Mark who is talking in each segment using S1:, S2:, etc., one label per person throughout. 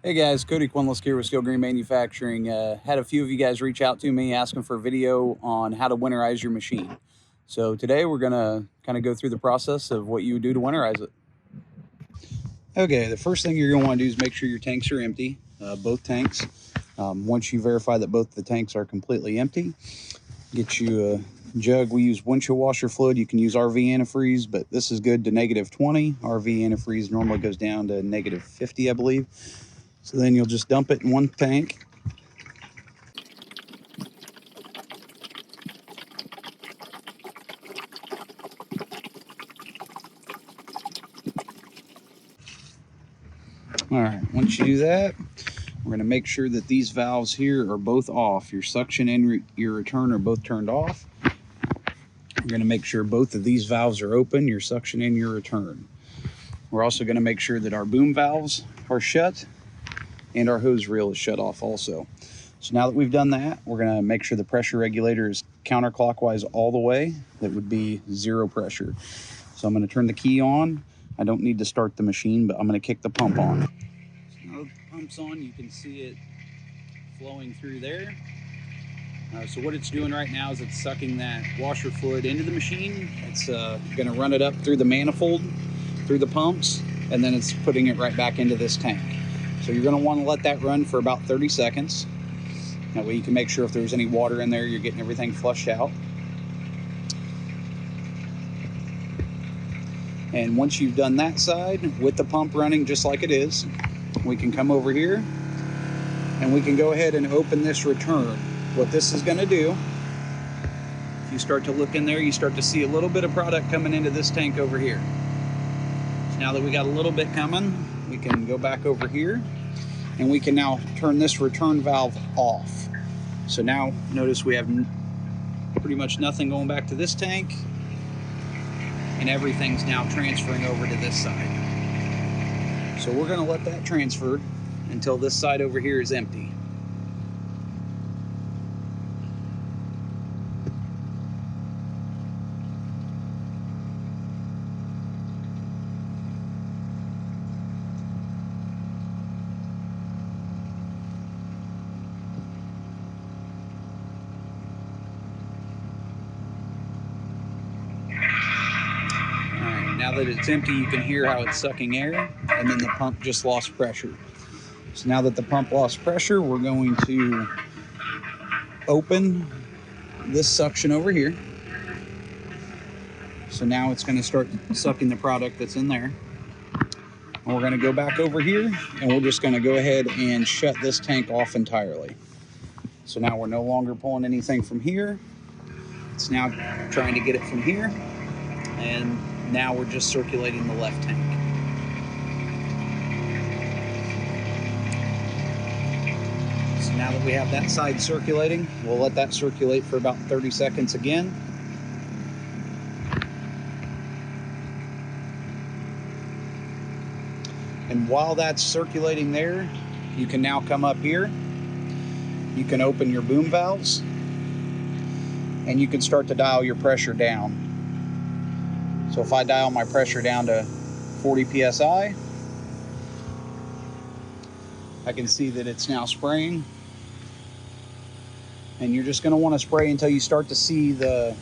S1: Hey guys, Kodi Quinlisk here with Skill Green Manufacturing. Had a few of you guys reach out to me asking for a video on how to winterize your machine. So today we're gonna kind of go through the process of what you would do to winterize it. Okay, the first thing you're gonna want to do is make sure your tanks are empty, both tanks. Once you verify that both the tanks are completely empty, get you a jug. We use windshield washer fluid. You can use RV antifreeze, but this is good to -20. RV antifreeze normally goes down to -50, I believe. So then you'll just dump it in one tank. All right, once you do that, we're going to make sure that these valves here are both off. Your suction and your return are both turned off. We're going to make sure both of these valves are open, your suction and your return. We're also going to make sure that our boom valves are shut and our hose reel is shut off also. So now that we've done that, we're going to make sure the pressure regulator is counterclockwise all the way. That would be 0 pressure. So I'm going to turn the key on. I don't need to start the machine, but I'm going to kick the pump on. So now the pump's on, you can see it flowing through there. So what it's doing right now is it's sucking that washer fluid into the machine. It's going to run it up through the manifold, through the pumps, and then it's putting it right back into this tank. So you're going to want to let that run for about 30 seconds. That way you can make sure if there's any water in there, you're getting everything flushed out. And once you've done that side, with the pump running just like it is, we can come over here and we can go ahead and open this return. What this is going to do, if you start to look in there, you start to see a little bit of product coming into this tank over here. So now that we got a little bit coming, we can go back over here and we can now turn this return valve off. So now notice we have pretty much nothing going back to this tank, and everything's now transferring over to this side. So we're going to let that transfer until this side over here is empty. Now that it's empty, you can hear how it's sucking air, and then the pump just lost pressure. So now that the pump lost pressure, we're going to open this suction over here. So now it's going to start sucking the product that's in there. And we're going to go back over here, and we're just going to go ahead and shut this tank off entirely. So now we're no longer pulling anything from here. It's now trying to get it from here, and now we're just circulating the left tank. So now that we have that side circulating, we'll let that circulate for about 30 seconds again. And while that's circulating there, you can now come up here. You can open your boom valves, and you can start to dial your pressure down. So if I dial my pressure down to 40 psi, I can see that it's now spraying. And you're just going to want to spray until you start to see the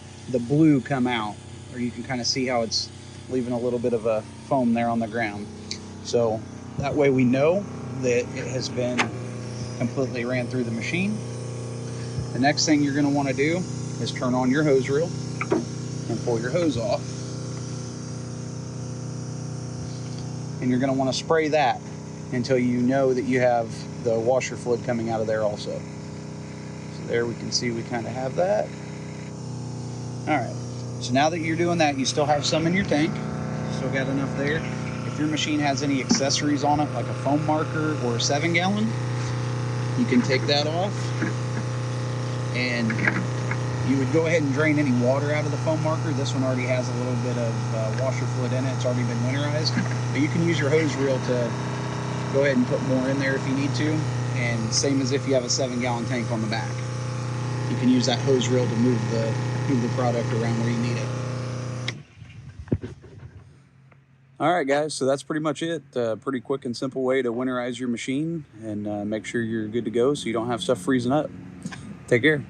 S1: blue come out, or you can kind of see how it's leaving a little bit of a foam there on the ground. So that way we know that it has been completely ran through the machine. The next thing you're going to want to do is turn on your hose reel and pull your hose off. And you're going to want to spray that until you know that you have the washer fluid coming out of there also. So there we can see we kind of have that. All right, so now that you're doing that, you still have some in your tank. Still got enough there. If your machine has any accessories on it, like a foam marker or a 7-gallon, you can take that off, and you would go ahead and drain any water out of the foam marker. This one already has a little bit of washer fluid in it. It's already been winterized. But you can use your hose reel to go ahead and put more in there if you need to. And same as if you have a 7-gallon tank on the back. You can use that hose reel to move the product around where you need it. All right, guys, so that's pretty much it. Pretty quick and simple way to winterize your machine and make sure you're good to go so you don't have stuff freezing up. Take care.